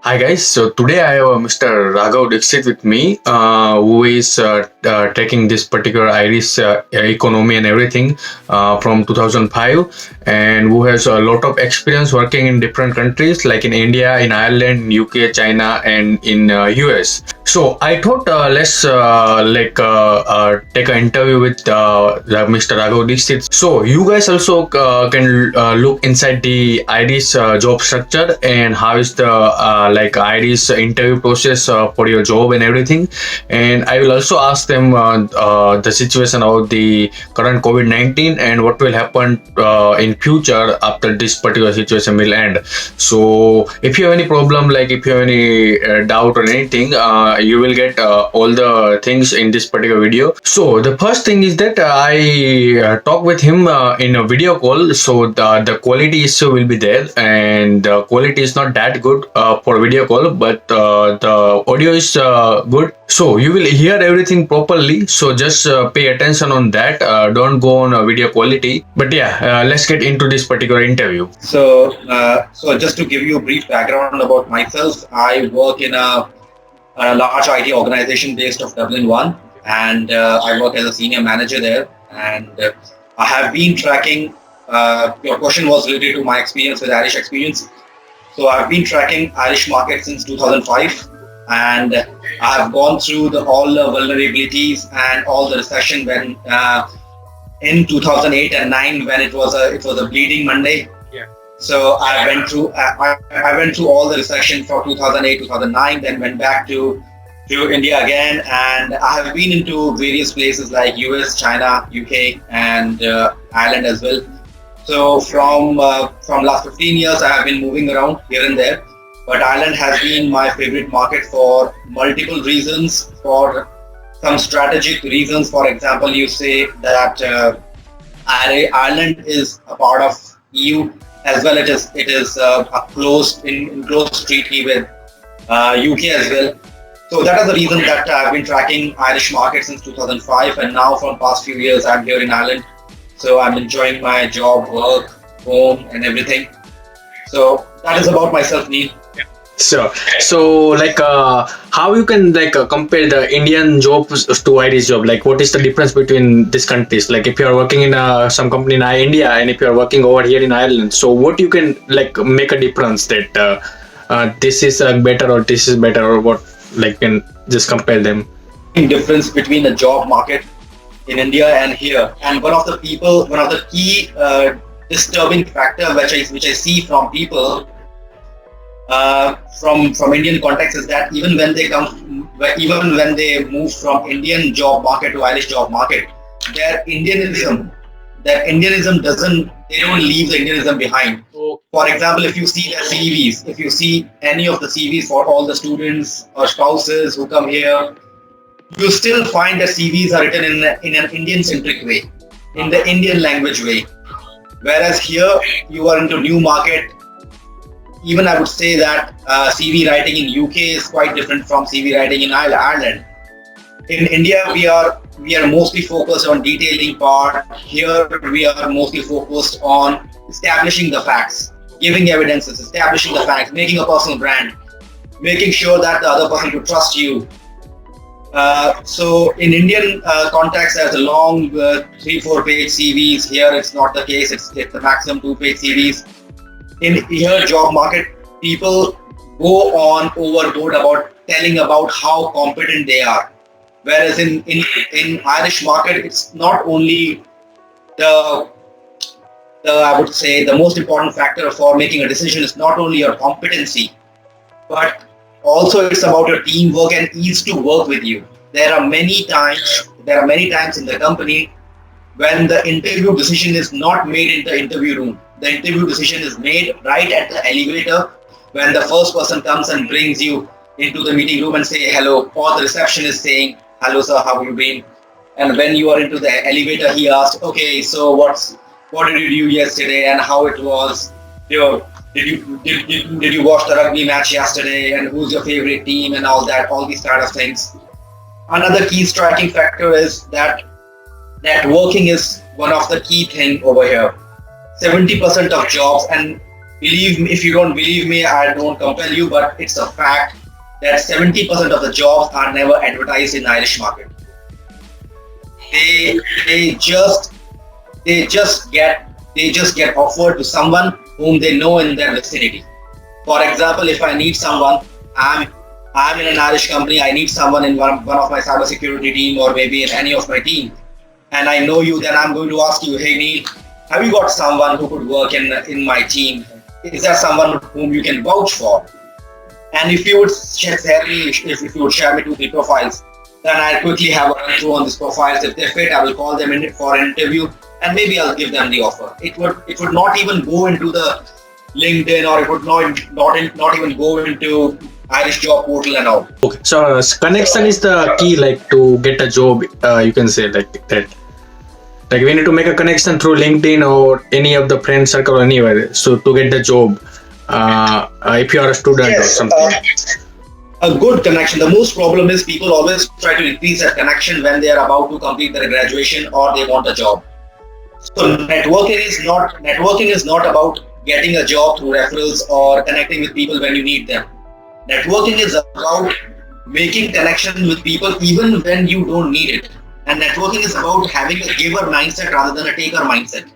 Hi guys, so today I have Mr. Raghav Dixit with me, who is taking this particular Irish economy and everything from 2005, and who has a lot of experience working in different countries like in India, in Ireland, UK, China, and in US. So I thought let's take an interview with Mr. Raghav Dixit. So you guys also can look inside the Irish job structure and how is the Irish interview process for your job and everything. And I will also ask them the situation about the current COVID-19 and what will happen in future after this particular situation will end. So if you have any problem, like if you have any doubt or anything, you will get all the things in this particular video. So the first thing is that I talk with him in a video call, so the quality issue will be there, and the quality is not that good for video call, but the audio is good, so you will hear everything properly. So just pay attention on that. Don't go on video quality. But yeah, let's get into this particular interview. So just to give you a brief background about myself, I work in a large IT organization based of Dublin One, and I work as a senior manager there. And I have been tracking. Your question was related to my experience with Irish experience. So I've been tracking Irish market since 2005, and I have gone through all the vulnerabilities and all the recession when in 2008 and 9 when it was a bleeding Monday. So I went through all the recession for 2008, 2009, then went back to India again, and I have been into various places like US, China, UK, and Ireland as well. So from last 15 years, I have been moving around here and there, but Ireland has been my favorite market for multiple reasons, for some strategic reasons. For example, you say that Ireland is a part of EU as well. It is a close treaty with UK as well. So that is the reason that I've been tracking Irish market since 2005, and now from past few years I'm here in Ireland. So I'm enjoying my job, work, home, and everything. So that is about myself, Neil. So how you can compare the Indian jobs to Irish job? Like, what is the difference between these countries? Like, if you are working in some company in India and if you are working over here in Ireland, so what you can make a difference that this is better or this is better, or what, can just compare them? Difference between the job market in India and here, and one of the key disturbing factor which I see from people from Indian context is that even when they move from Indian job market to Irish job market, their Indianism doesn't, they don't leave the Indianism behind. For example, if you see their CVs, if you see any of the CVs for all the students or spouses who come here, you still find that CVs are written in an Indian-centric way, in the Indian language way. Whereas here, you are into new market. Even I would say that CV writing in UK is quite different from CV writing in Ireland. In India, we are mostly focused on detailing part. Here, we are mostly focused on establishing the facts, giving evidences, establishing the facts, making a personal brand, making sure that the other person could trust you. So in Indian context, there's a long 3-4 page CVs. Here it's not the case. It's the maximum 2-page CVs. In here job market, people go on overboard about telling about how competent they are. Whereas in Irish market, it's not only the I would say the most important factor for making a decision is not only your competency, but also it's about your teamwork and ease to work with you. There are many times in the company when the interview decision is not made in the interview room. The interview decision is made right at the elevator when the first person comes and brings you into the meeting room and say hello, or the receptionist saying, "Hello sir, how have you been?" And when you are into the elevator, he asks, "Okay, so what did you do yesterday and how it was? Did you watch the rugby match yesterday, and who's your favorite team," and all these kind of things. Another key striking factor is that networking is one of the key thing over here. 70% of jobs, and Believe me, if you don't believe me, I don't compel you, but it's a fact that 70% of the jobs are never advertised in Irish market. They they just they just get offered to someone whom they know in their vicinity. For example, if I need someone, I'm in an Irish company. I need someone in one of my cybersecurity team or maybe in any of my team, and I know you. Then I'm going to ask you, hey Neil, have you got someone who could work in my team? Is there someone whom you can vouch for? And if you would if you would share me 2 3 profiles, then I'll quickly have a run through on these profiles. If they fit, I will call them in for an interview, and maybe I'll give them the offer. It would not even go into the LinkedIn, or it would not even go into Irish job portal and all. Okay, so connection is the key, like to get a job. You can say like that. Like we need to make a connection through LinkedIn or any of the friend circle or anywhere. So to get the job, if you are a student or Yes, something. a good connection. The most problem is people always try to increase that connection when they are about to complete their graduation or they want a job. So networking is not about getting a job through referrals or connecting with people when you need them. Networking is about making connection with people even when you don't need it. And networking is about having a giver mindset rather than a taker mindset.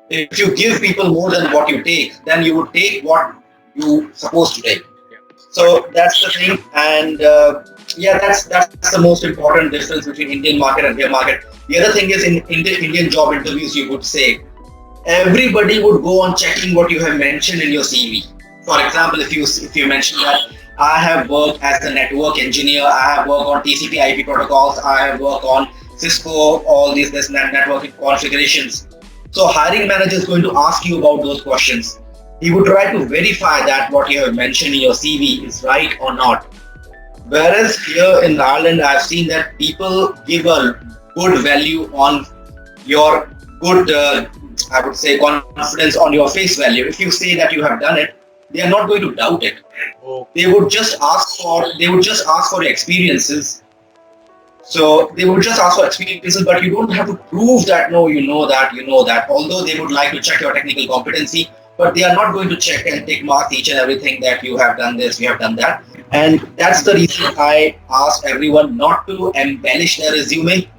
If you give people more than what you take, then you would take what you supposed to take. So that's the thing, and yeah, that's the most important difference between Indian market and here market. The other thing is in Indian job interviews, you would say everybody would go on checking what you have mentioned in your CV. For example, if you mention that I have worked as a network engineer, I have worked on TCP/IP protocols, I have worked on Cisco, all these this network configurations. So hiring manager is going to ask you about those questions. He would try to verify that what you have mentioned in your CV is right or not. Whereas here in Ireland, I've seen that people give a good value on your good, I would say, confidence on your face value. If you say that you have done it, they are not going to doubt it. They would just ask for your experiences. So they would just ask for experiences, but you don't have to prove that no, you know that. Although they would like to check your technical competency, but they are not going to check and take marks each and everything that you have done this, you have done that. And that's the reason I ask everyone not to embellish their resume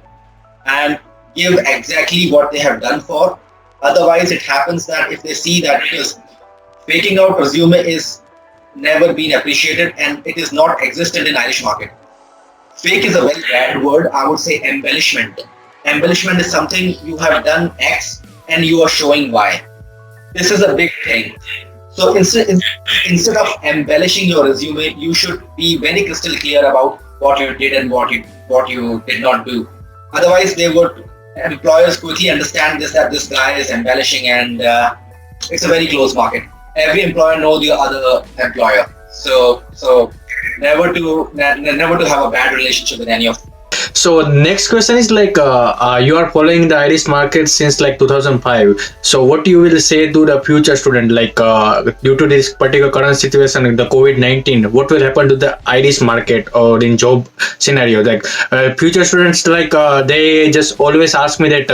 and give exactly what they have done for. Otherwise, it happens that if they see that because faking out resume is never been appreciated and it is not existent in Irish market. Fake is a very bad word. I would say embellishment. Embellishment is something you have done X and you are showing Y. This is a big thing. So instead of embellishing your resume, you should be very crystal clear about what you did and what you did not do. Otherwise, employers quickly understand this that this guy is embellishing, and it's a very close market. Every employer knows the other employer, so never to have a bad relationship with any of them. So next question is like you are following the Irish market since like 2005. So what you will say to the future student, like due to this particular current situation, like the COVID-19, what will happen to the Irish market or in job scenario? Like future students, like they just always ask me that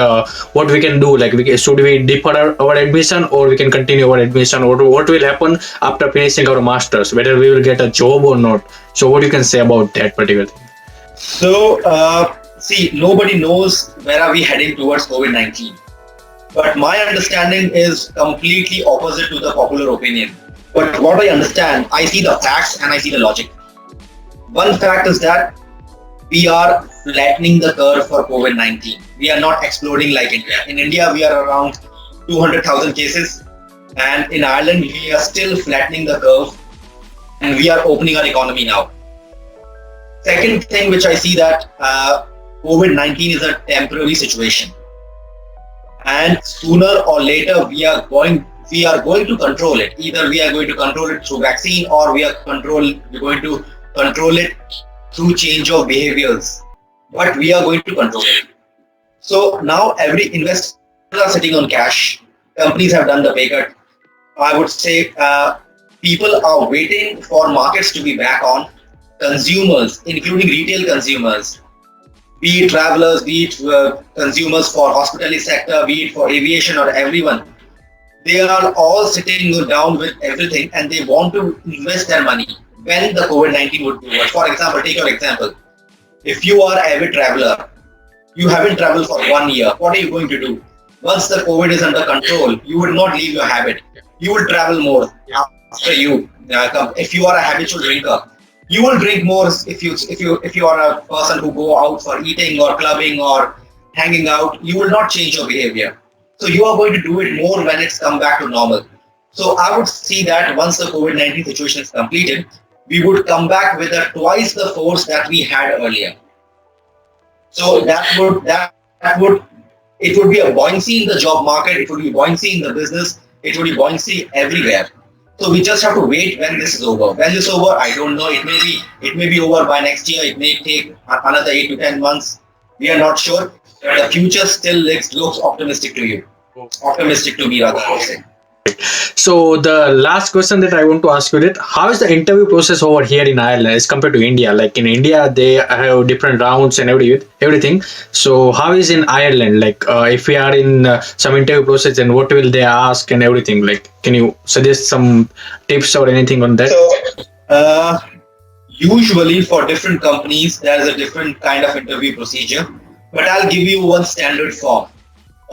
what we can do, like should we defer our admission or we can continue our admission, or what will happen after finishing our masters, whether we will get a job or not. So what you can say about that particular thing? So, see, nobody knows where are we heading towards COVID-19. But my understanding is completely opposite to the popular opinion. But what I understand, I see the facts and I see the logic. One fact is that we are flattening the curve for COVID-19. We are not exploding like India. In India, we are around 200,000 cases. And in Ireland, we are still flattening the curve and we are opening our economy now. Second thing which I see that COVID-19 is a temporary situation, and sooner or later we are going to control it. Either we are going to control it through vaccine, or we're going to control it through change of behaviors. But we are going to control it. So now every investor are sitting on cash. Companies have done the pay cut. I would say people are waiting for markets to be back on. Consumers, including retail consumers, be it travelers, be it consumers for hospitality sector, be it for aviation or everyone, They are all sitting down with everything and they want to invest their money when the COVID-19 would be over. For example, take your example. If you are an avid traveler, you haven't traveled for 1 year, what are you going to do? Once the COVID is under control, you will not leave your habit. You will travel more after you. If you are a habitual drinker, you will drink more if you are a person who go out for eating or clubbing or hanging out. You will not change your behavior. So you are going to do it more when it's come back to normal. So I would see that once the COVID-19 situation is completed, we would come back with a twice the force that we had earlier. So that would it would be a buoyancy in the job market, it would be buoyancy in the business, it would be buoyancy everywhere. So we just have to wait when this is over. When this is over, I don't know. It may be over by next year. It may take another 8 to 10 months. We are not sure. The future still looks optimistic to you. Optimistic to me, rather, I would say. So the last question that I want to ask you that how is the interview process over here in Ireland as compared to India? Like in India, they have different rounds and everything. So how is in Ireland? Like if we are in some interview process, and what will they ask and everything? Like, can you suggest some tips or anything on that? So, usually for different companies, there is a different kind of interview procedure. But I'll give you one standard form.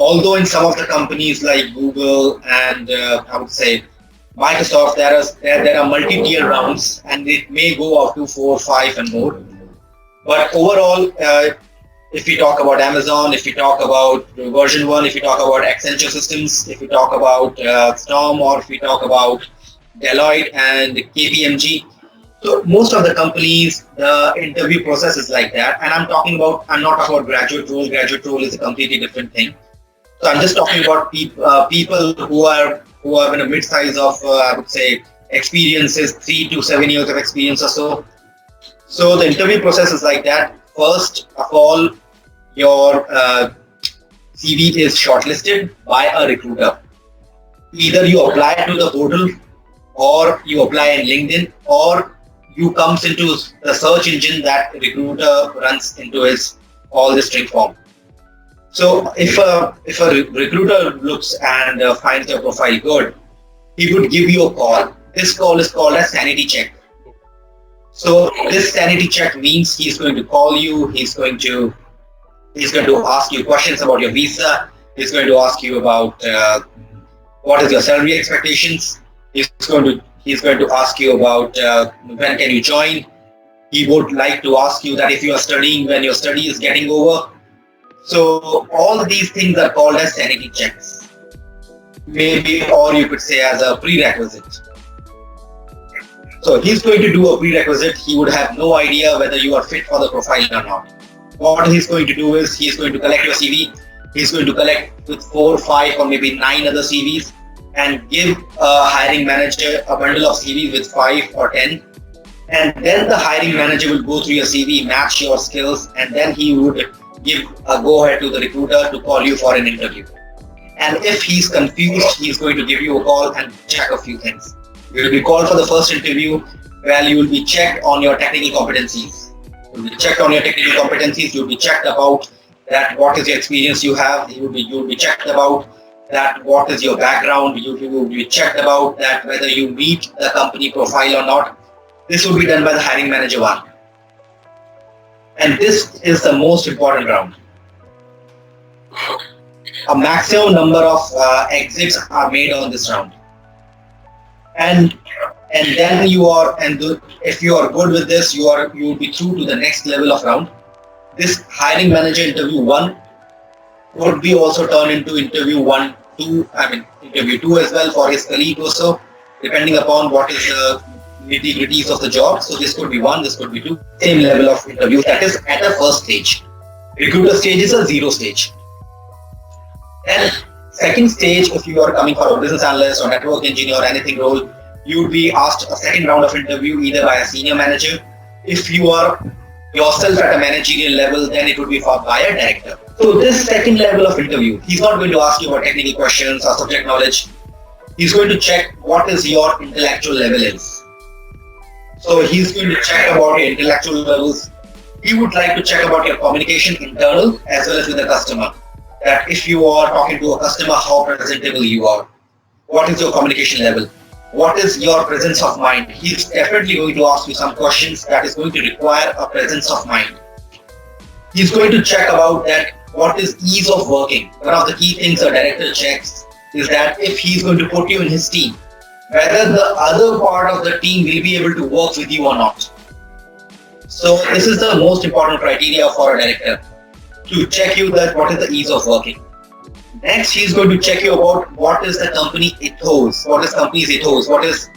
Although in some of the companies like Google and I would say Microsoft, there are multi-tier rounds and it may go up to 4, 5 and more. But overall, if we talk about Amazon, if we talk about version 1, if we talk about Accenture Systems, if we talk about Storm, or if we talk about Deloitte and KPMG, so most of the companies, the interview process is like that. And I'm not talking about graduate role. Graduate role is a completely different thing. So I'm just talking about people who have in a mid-size of I would say experiences, 3 to 7 years of experience or so. So the interview process is like that. First of all, your CV is shortlisted by a recruiter. Either you apply to the portal, or you apply in LinkedIn, or you comes into the search engine that recruiter runs into all this string form. So if a recruiter looks and finds your profile good, he would give you a call. This call is called a sanity check. So this sanity check means he's going to call you. He's going to ask you questions about your visa. He's going to ask you about what is your salary expectations. He's going to ask you about when can you join. He would like to ask you that if you are studying, when your study is getting over. So all these things are called as sanity checks. Maybe, or you could say as a prerequisite. So he's going to do a prerequisite. He would have no idea whether you are fit for the profile or not. What he's going to do is he's going to collect your CV. He's going to collect with 4, 5 or maybe 9 other CVs and give a hiring manager a bundle of CVs with 5 or 10. And then the hiring manager will go through your CV, match your skills, and then he would give a go-ahead to the recruiter to call you for an interview. And if he's confused, he's going to give you a call and check a few things. You will be called for the first interview, where you will be checked on your technical competencies. You will be checked on your technical competencies. You will be checked about that what is your experience you have. You will be checked about that what is your background. You will be checked about that whether you meet the company profile or not. This will be done by the hiring manager one. And this is the most important round. A maximum number of exits are made on this round. And then if you are good with this, you will be through to the next level of round. This hiring manager interview 1 would be also turned into interview 1, 2. Interview 2 as well for his colleague also, depending upon what is the nitty-gritties of the job. So this could be 1, this could be 2. Same level of interview. That is at the first stage. Recruiter stage is a 0 stage. Then second stage, if you are coming for a business analyst or network engineer or anything role, you would be asked a second round of interview either by a senior manager. If you are yourself at a managerial level, then it would be by a director. So this second level of interview, he's not going to ask you about technical questions or subject knowledge. He's going to check what is your intellectual level is. So he's going to check about your intellectual levels. He would like to check about your communication internal as well as with the customer. That if you are talking to a customer, how presentable you are. what is your communication level? What is your presence of mind? He's definitely going to ask you some questions that is going to require a presence of mind. He's going to check about that what is ease of working. One of the key things a director checks is that if he's going to put you in his team, whether the other part of the team will be able to work with you or not. So this is the most important criteria for a director, to check you that what is the ease of working. Next, he's going to check you about what is the company ethos, what is company's ethos, what is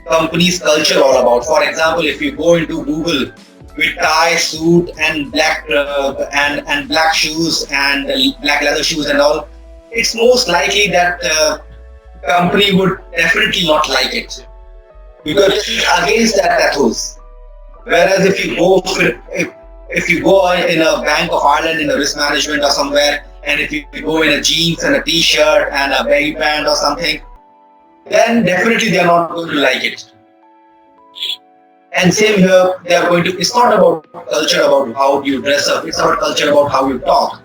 company's culture all about. For example, if you go into Google with tie, suit, and black and black shoes and black leather shoes and all, it's most likely that company would definitely not like it, because this is against that ethos. Whereas if you go in a Bank of Ireland in a risk management or somewhere, and if you go in a jeans and a t-shirt and a baggy pant or something, then definitely they are not going to like it. And same here, they are going to. It's not about culture about how you dress up. It's about culture about how you talk.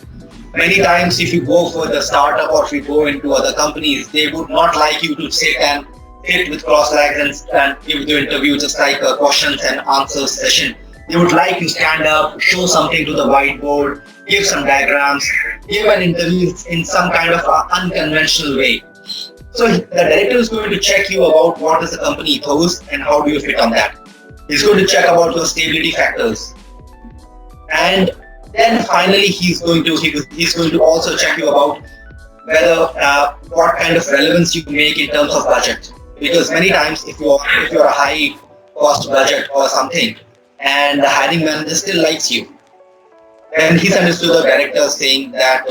Many times, if you go for the startup or if you go into other companies, they would not like you to sit with cross legs and give the interview just like a questions and answers session. They would like you stand up, show something to the whiteboard, give some diagrams, give an interview in some kind of unconventional way. So the director is going to check you about what is the company ethos and how do you fit on that. He's going to check about your stability factors. And then finally he's going to also check you about whether what kind of relevance you make in terms of budget. Because many times if you're a high cost budget or something and the hiring manager still likes you, then he sends to the director saying that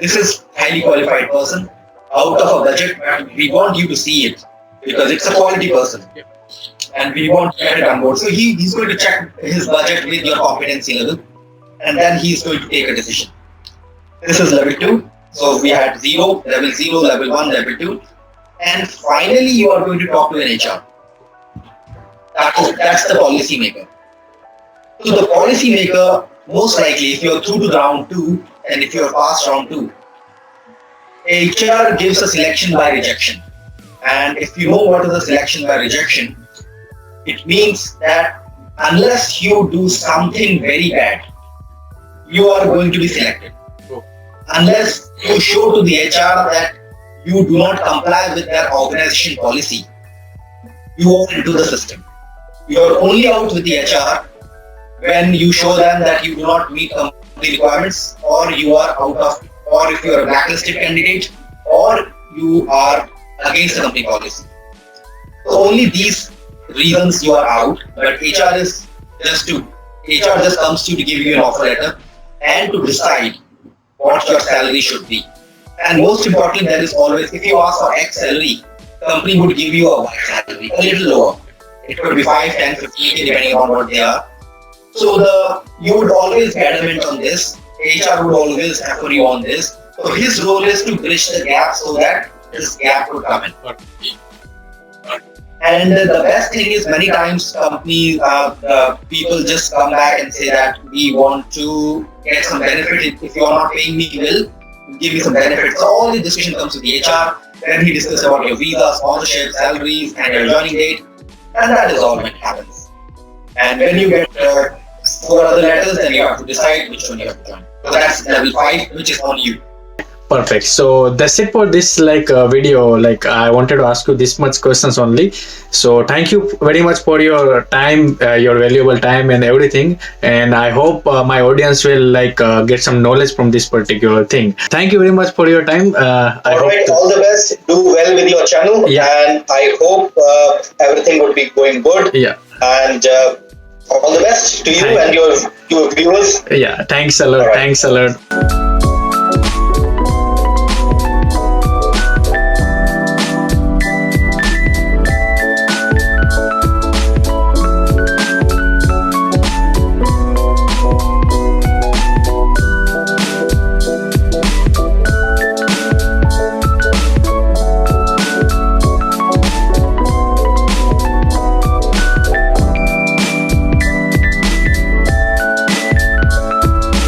this is highly qualified person out of a budget, but we want you to see it because it's a quality person and we want to get it on board. So he's going to check his budget with your competency level, and then he's going to take a decision. This is level 2. So we had level 0, level 1, level 2. And finally, you are going to talk to an HR. That's the policy maker. So the policy maker, most likely, if you're through to round 2 and if you're past round 2, HR gives a selection by rejection. And if you know what is a selection by rejection, it means that unless you do something very bad, you are going to be selected. Unless you show to the HR that you do not comply with their organization policy, you are into the system. You are only out with the HR when you show them that you do not meet company requirements, or you are out of, or if you are a blacklisted candidate, or you are against the company policy. So only these reasons you are out, but HR just comes to give you an offer letter and to decide what your salary should be. And most importantly, there is always, if you ask for X salary, company would give you a Y salary, a little lower. It could be 5, 10, 15, depending on what they are. So you would always be adamant on this. HR would always offer you on this. So his role is to bridge the gap so that this gap would come in. And the best thing is many times companies, people just come back and say that we want to get some benefit. If you are not paying me, will give me some benefits. So all the discussion comes to the HR. Then he discusses about your visa, sponsorship, salaries, and your joining date. And that is all when it happens. And when you get 4 other letters, then you have to decide which one you have to join. So that's level 5, which is on you. Perfect. So that's it for this video. I wanted to ask you this much questions only. So thank you very much for your time, your valuable time and everything. And I hope my audience will get some knowledge from this particular thing. Thank you very much for your time. All the best. Do well with your channel. Yeah. And I hope everything would be going good. Yeah. And all the best to you and your viewers. Yeah. Thanks a lot. Right. Thanks a lot.